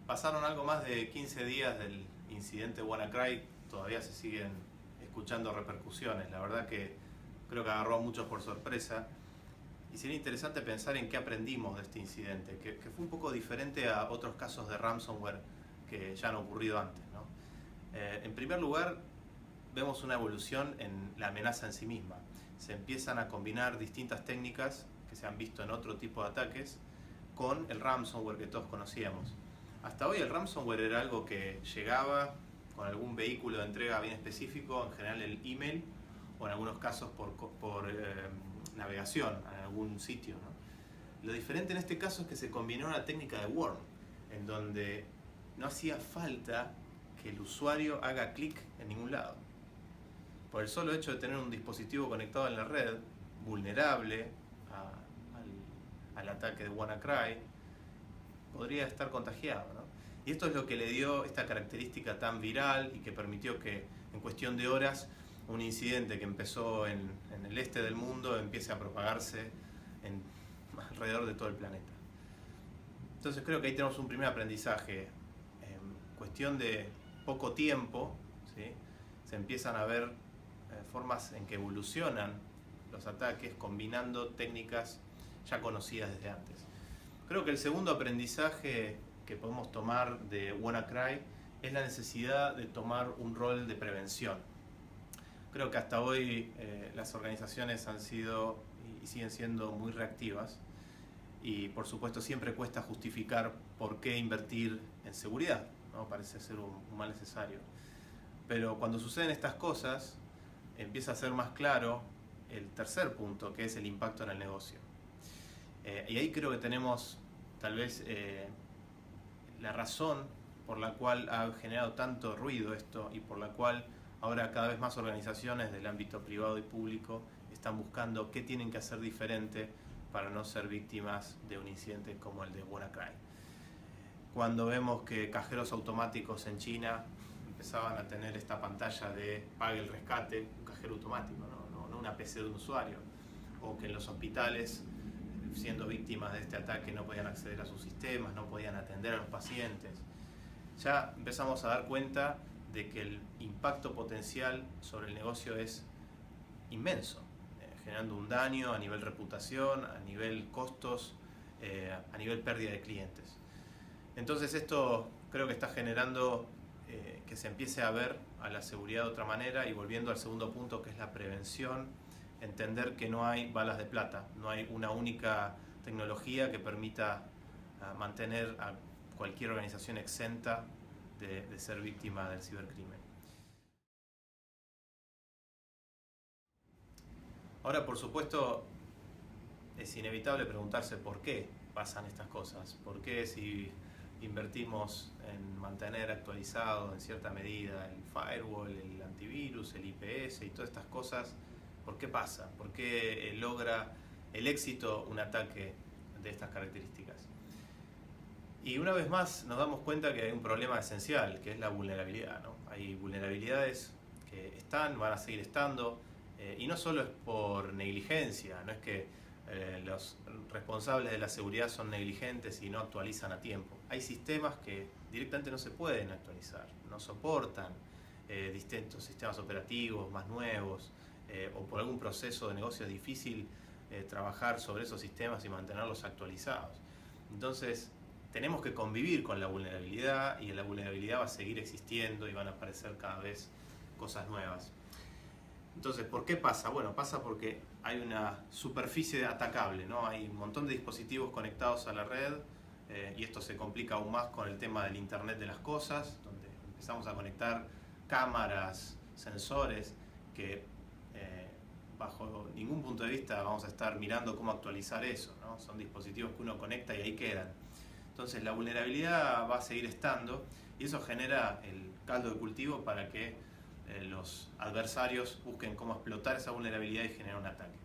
Pasaron algo más de 15 días del incidente WannaCry, todavía se siguen escuchando repercusiones. La verdad que creo que agarró a muchos por sorpresa. Y sería interesante pensar en qué aprendimos de este incidente, que fue un poco diferente a otros casos de ransomware que ya han ocurrido antes, ¿no? En primer lugar, vemos una evolución en la amenaza en sí misma. Se empiezan a combinar distintas técnicas que se han visto en otro tipo de ataques con el ransomware que todos conocíamos. Hasta hoy el ransomware era algo que llegaba con algún vehículo de entrega bien específico, en general el email, o en algunos casos por navegación en algún sitio, ¿no? Lo diferente en este caso es que se combinó una técnica de worm, en donde no hacía falta que el usuario haga clic en ningún lado. Por el solo hecho de tener un dispositivo conectado en la red, vulnerable al ataque de WannaCry, podría estar contagiado, ¿no? Y esto es lo que le dio esta característica tan viral y que permitió que en cuestión de horas un incidente que empezó en el este del mundo empiece a propagarse alrededor de todo el planeta. Entonces creo que ahí tenemos un primer aprendizaje. En cuestión de poco tiempo, ¿sí?, se empiezan a ver formas en que evolucionan los ataques combinando técnicas ya conocidas desde antes. Creo que el segundo aprendizaje que podemos tomar de WannaCry es la necesidad de tomar un rol de prevención. Creo que hasta hoy las organizaciones han sido y siguen siendo muy reactivas y por supuesto siempre cuesta justificar por qué invertir en seguridad, ¿no? Parece ser un mal necesario. Pero cuando suceden estas cosas empieza a ser más claro el tercer punto, que es el impacto en el negocio. Y ahí creo que tenemos tal vez la razón por la cual ha generado tanto ruido esto y por la cual ahora cada vez más organizaciones del ámbito privado y público están buscando qué tienen que hacer diferente para no ser víctimas de un incidente como el de WannaCry. Cuando vemos que cajeros automáticos en China empezaban a tener esta pantalla de pague el rescate, un cajero automático, no una PC de un usuario, o que en los hospitales, siendo víctimas de este ataque, no podían acceder a sus sistemas, no podían atender a los pacientes, ya empezamos a dar cuenta de que el impacto potencial sobre el negocio es inmenso, generando un daño a nivel reputación, a nivel costos, a nivel pérdida de clientes. Entonces esto creo que está generando que se empiece a ver a la seguridad de otra manera, y volviendo al segundo punto, que es la prevención, entender que no hay balas de plata, no hay una única tecnología que permita mantener a cualquier organización exenta de ser víctima del cibercrimen. Ahora, por supuesto, es inevitable preguntarse por qué pasan estas cosas, por qué si invertimos en mantener actualizado en cierta medida el firewall, el antivirus, el IPS y todas estas cosas, ¿por qué pasa? ¿Por qué logra el éxito un ataque de estas características? Y una vez más nos damos cuenta que hay un problema esencial, que es la vulnerabilidad, ¿no? Hay vulnerabilidades que están, van a seguir estando, y no solo es por negligencia, no es que los responsables de la seguridad son negligentes y no actualizan a tiempo. Hay sistemas que directamente no se pueden actualizar, no soportan distintos sistemas operativos más nuevos, o por algún proceso de negocio es difícil trabajar sobre esos sistemas y mantenerlos actualizados. Entonces tenemos que convivir con la vulnerabilidad, y la vulnerabilidad va a seguir existiendo y van a aparecer cada vez cosas nuevas. Entonces, ¿por qué pasa? Bueno, pasa porque hay una superficie atacable, ¿no? Hay un montón de dispositivos conectados a la red, y esto se complica aún más con el tema del Internet de las cosas, donde empezamos a conectar cámaras, sensores, que bajo ningún punto de vista vamos a estar mirando cómo actualizar eso, ¿no? Son dispositivos que uno conecta y ahí quedan. Entonces la vulnerabilidad va a seguir estando, y eso genera el caldo de cultivo para que los adversarios busquen cómo explotar esa vulnerabilidad y generar un ataque.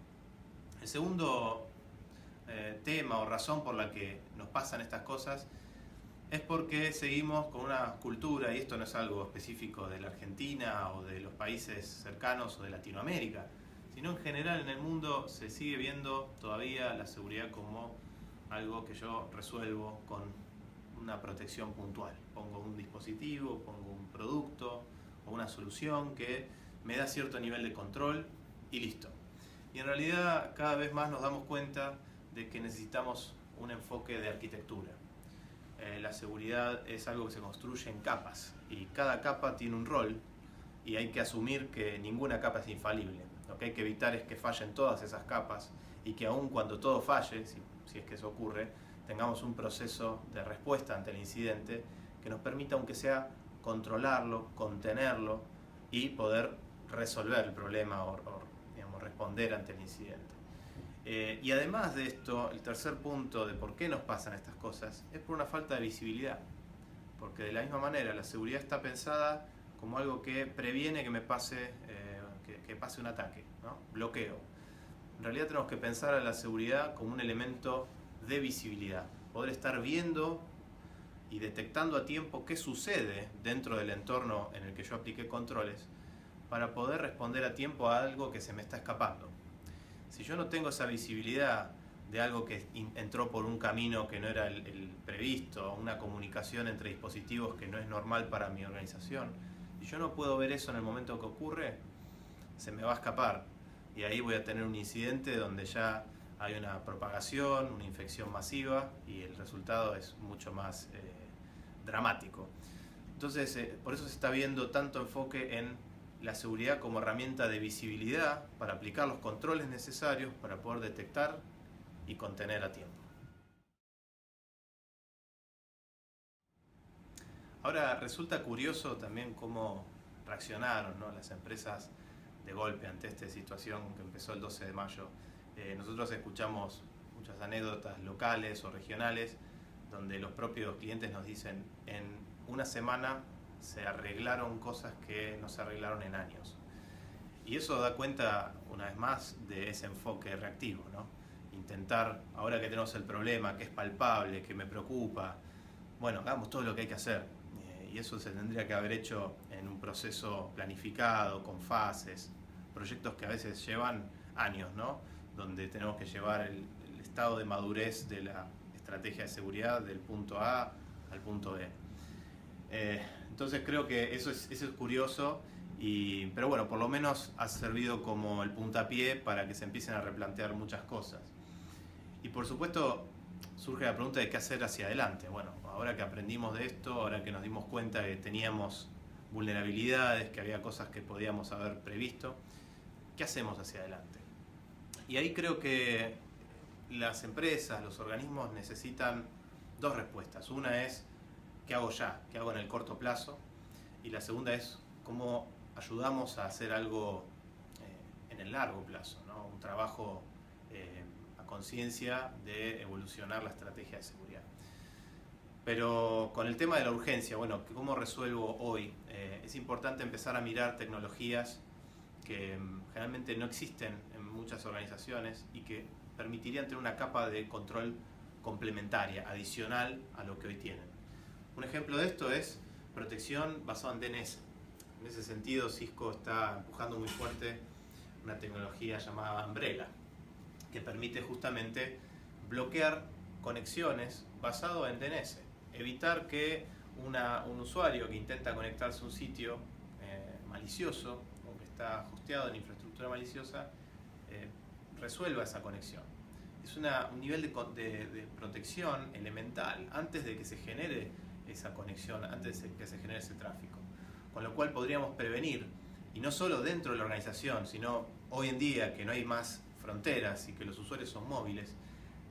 El segundo tema o razón por la que nos pasan estas cosas es porque seguimos con una cultura, y esto no es algo específico de la Argentina o de los países cercanos o de Latinoamérica, sino en general en el mundo se sigue viendo todavía la seguridad como algo que yo resuelvo con una protección puntual. Pongo un dispositivo, pongo un producto o una solución que me da cierto nivel de control y listo. Y en realidad cada vez más nos damos cuenta de que necesitamos un enfoque de arquitectura. La seguridad es algo que se construye en capas y cada capa tiene un rol y hay que asumir que ninguna capa es infalible. Lo que hay que evitar es que fallen todas esas capas y que aun cuando todo falle, si es que eso ocurre, tengamos un proceso de respuesta ante el incidente que nos permita, aunque sea, controlarlo, contenerlo y poder resolver el problema o digamos, responder ante el incidente. Y además de esto, el tercer punto de por qué nos pasan estas cosas es por una falta de visibilidad. Porque de la misma manera la seguridad está pensada como algo que previene que me pase, que pase un ataque, ¿no? Bloqueo. En realidad tenemos que pensar a la seguridad como un elemento de visibilidad. Poder estar viendo y detectando a tiempo qué sucede dentro del entorno en el que yo apliqué controles para poder responder a tiempo a algo que se me está escapando. Si yo no tengo esa visibilidad de algo que entró por un camino que no era el previsto, una comunicación entre dispositivos que no es normal para mi organización, y yo no puedo ver eso en el momento que ocurre, se me va a escapar. Y ahí voy a tener un incidente donde ya hay una propagación, una infección masiva y el resultado es mucho más dramático. Entonces, por eso se está viendo tanto enfoque en la seguridad como herramienta de visibilidad para aplicar los controles necesarios para poder detectar y contener a tiempo. Ahora, resulta curioso también cómo reaccionaron, ¿no?, las empresas de golpe ante esta situación que empezó el 12 de mayo. Nosotros escuchamos muchas anécdotas locales o regionales donde los propios clientes nos dicen en una semana se arreglaron cosas que no se arreglaron en años. Y eso da cuenta, una vez más, de ese enfoque reactivo, ¿no? Intentar, ahora que tenemos el problema, que es palpable, que me preocupa, bueno, hagamos todo lo que hay que hacer. Y eso se tendría que haber hecho en un proceso planificado, con fases, proyectos que a veces llevan años, ¿no? Donde tenemos que llevar el estado de madurez de la estrategia de seguridad del punto A al punto B. Entonces creo que eso es curioso, pero bueno, por lo menos ha servido como el puntapié para que se empiecen a replantear muchas cosas. Y por supuesto surge la pregunta de qué hacer hacia adelante. Bueno, ahora que aprendimos de esto, ahora que nos dimos cuenta que teníamos vulnerabilidades, que había cosas que podíamos haber previsto, ¿qué hacemos hacia adelante? Y ahí creo que las empresas, los organismos necesitan dos respuestas. Una es ¿qué hago ya? ¿Qué hago en el corto plazo? Y la segunda es cómo ayudamos a hacer algo en el largo plazo, ¿no? Un trabajo a conciencia de evolucionar la estrategia de seguridad. Pero con el tema de la urgencia, bueno, ¿cómo resuelvo hoy? Es importante empezar a mirar tecnologías que generalmente no existen en muchas organizaciones y que permitirían tener una capa de control complementaria, adicional a lo que hoy tienen. Un ejemplo de esto es protección basada en DNS. En ese sentido, Cisco está empujando muy fuerte una tecnología llamada Umbrella, que permite justamente bloquear conexiones basado en DNS. Evitar que un usuario que intenta conectarse a un sitio malicioso o que está hosteado en infraestructura maliciosa resuelva esa conexión. Es un nivel de protección elemental antes de que se genere esa conexión, antes de que se genere ese tráfico. Con lo cual podríamos prevenir, y no solo dentro de la organización, sino hoy en día que no hay más fronteras y que los usuarios son móviles,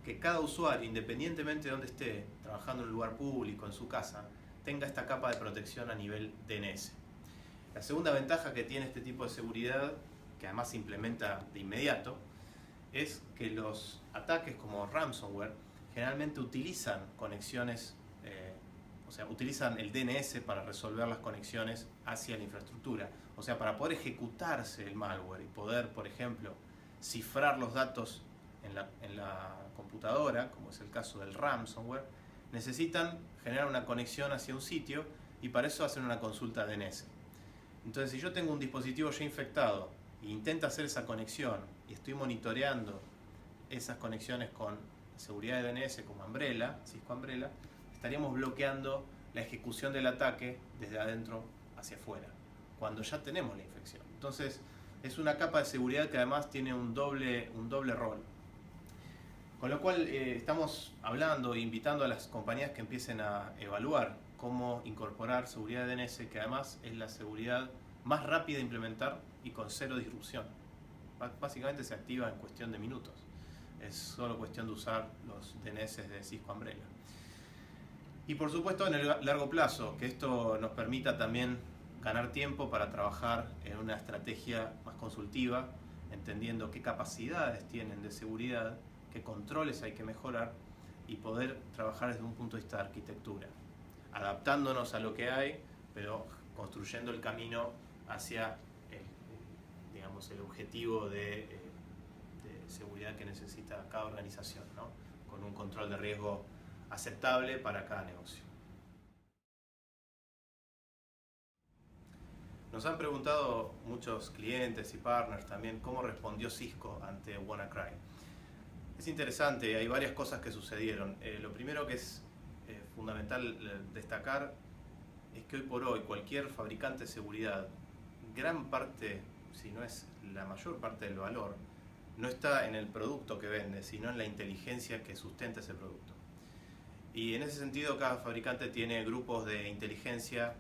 que cada usuario, independientemente de donde esté, trabajando en un lugar público, en su casa, tenga esta capa de protección a nivel DNS. La segunda ventaja que tiene este tipo de seguridad, que además se implementa de inmediato, es que los ataques como ransomware generalmente utilizan conexiones, utilizan el DNS para resolver las conexiones hacia la infraestructura. O sea, para poder ejecutarse el malware y poder, por ejemplo, cifrar los datos en la computadora, como es el caso del ransomware, necesitan generar una conexión hacia un sitio y para eso hacen una consulta DNS. Entonces, si yo tengo un dispositivo ya infectado e intenta hacer esa conexión y estoy monitoreando esas conexiones con seguridad de DNS como Umbrella, Cisco Umbrella, estaríamos bloqueando la ejecución del ataque desde adentro hacia afuera, cuando ya tenemos la infección. Entonces, es una capa de seguridad que además tiene un doble rol. Con lo cual, estamos hablando e invitando a las compañías que empiecen a evaluar cómo incorporar seguridad de DNS, que además es la seguridad más rápida de implementar y con cero disrupción. Básicamente se activa en cuestión de minutos. Es solo cuestión de usar los DNS de Cisco Umbrella. Y por supuesto en el largo plazo, que esto nos permita también ganar tiempo para trabajar en una estrategia más consultiva, entendiendo qué capacidades tienen de seguridad, qué controles hay que mejorar y poder trabajar desde un punto de vista de arquitectura, adaptándonos a lo que hay, pero construyendo el camino hacia el objetivo de seguridad que necesita cada organización, ¿no? Con un control de riesgo aceptable para cada negocio. Nos han preguntado muchos clientes y partners también cómo respondió Cisco ante WannaCry. Es interesante, hay varias cosas que sucedieron. Lo primero que es fundamental destacar es que hoy por hoy cualquier fabricante de seguridad, gran parte, si no es la mayor parte del valor, no está en el producto que vende, sino en la inteligencia que sustenta ese producto. Y en ese sentido cada fabricante tiene grupos de inteligencia,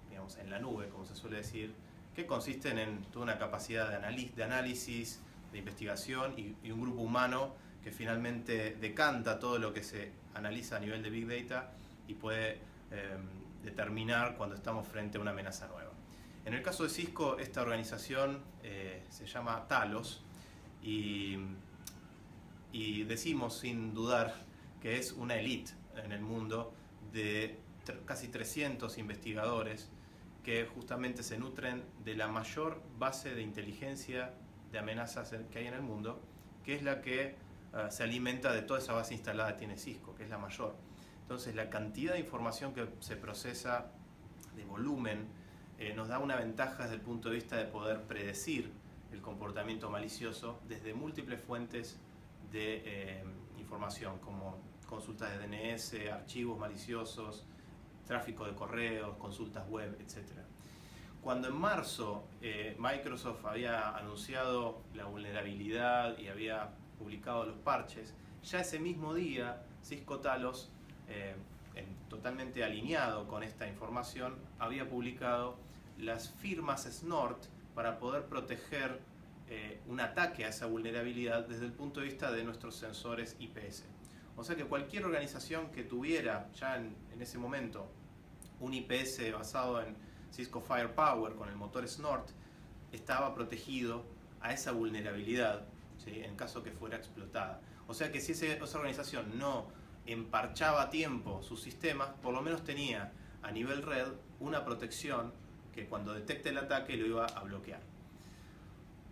digamos, en la nube, como se suele decir, que consisten en toda una capacidad de análisis, de investigación y un grupo humano que finalmente decanta todo lo que se analiza a nivel de Big Data y puede determinar cuando estamos frente a una amenaza nueva. En el caso de Cisco, esta organización se llama Talos y decimos sin dudar que es una elite en el mundo de casi 300 investigadores que justamente se nutren de la mayor base de inteligencia de amenazas que hay en el mundo, que es la que se alimenta de toda esa base instalada que tiene Cisco, que es la mayor. Entonces la cantidad de información que se procesa, de volumen, nos da una ventaja desde el punto de vista de poder predecir el comportamiento malicioso desde múltiples fuentes de información, como consultas de DNS, archivos maliciosos, tráfico de correos, consultas web, etc. Cuando en marzo Microsoft había anunciado la vulnerabilidad y había publicado los parches, ya ese mismo día Cisco Talos, totalmente alineado con esta información, había publicado las firmas SNORT para poder proteger un ataque a esa vulnerabilidad desde el punto de vista de nuestros sensores IPS. O sea que cualquier organización que tuviera ya en ese momento un IPS basado en Cisco Firepower con el motor SNORT estaba protegido a esa vulnerabilidad, ¿sí?, en caso que fuera explotada. O sea que si esa organización no emparchaba a tiempo sus sistemas, por lo menos tenía a nivel red una protección que cuando detecte el ataque lo iba a bloquear.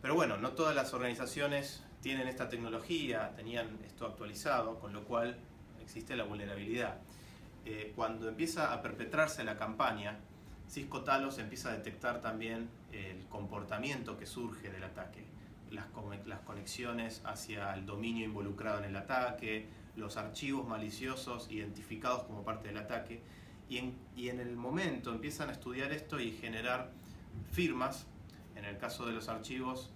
Pero bueno, no todas las organizaciones tienen esta tecnología, tenían esto actualizado, con lo cual existe la vulnerabilidad. Cuando empieza a perpetrarse la campaña, Cisco Talos empieza a detectar también el comportamiento que surge del ataque, las conexiones hacia el dominio involucrado en el ataque, los archivos maliciosos identificados como parte del ataque, y en el momento empiezan a estudiar esto y generar firmas. En el caso de los archivos,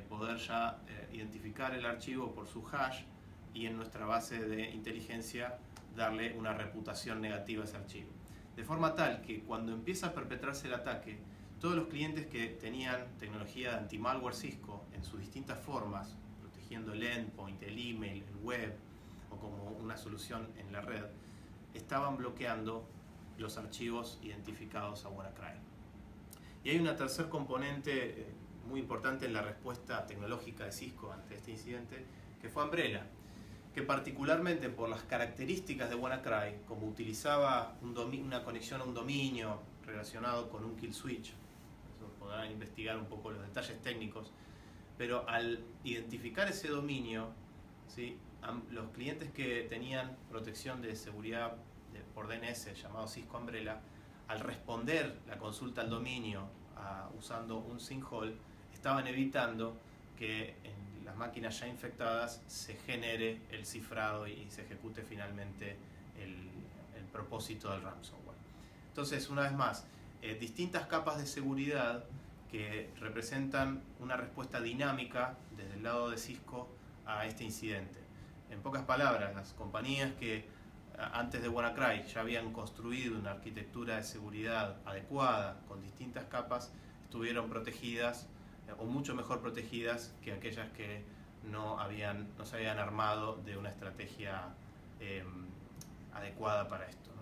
poder ya identificar el archivo por su hash y en nuestra base de inteligencia darle una reputación negativa a ese archivo. De forma tal que cuando empieza a perpetrarse el ataque, todos los clientes que tenían tecnología de anti-malware Cisco en sus distintas formas, protegiendo el endpoint, el email, el web o como una solución en la red, estaban bloqueando los archivos identificados a WannaCry. Y hay una tercer componente muy importante en la respuesta tecnológica de Cisco ante este incidente, que fue Umbrella, que particularmente por las características de WannaCry, como utilizaba una conexión a un dominio relacionado con un kill switch, eso podrán investigar un poco los detalles técnicos, pero al identificar ese dominio, ¿sí?, los clientes que tenían protección de seguridad por DNS llamado Cisco Umbrella, al responder la consulta al dominio usando un sinkhole, estaban evitando que en las máquinas ya infectadas se genere el cifrado y se ejecute finalmente el propósito del ransomware. Entonces, una vez más, distintas capas de seguridad que representan una respuesta dinámica desde el lado de Cisco a este incidente. En pocas palabras, las compañías que antes de WannaCry ya habían construido una arquitectura de seguridad adecuada con distintas capas estuvieron protegidas o mucho mejor protegidas que aquellas que no se habían armado de una estrategia adecuada para esto, ¿no?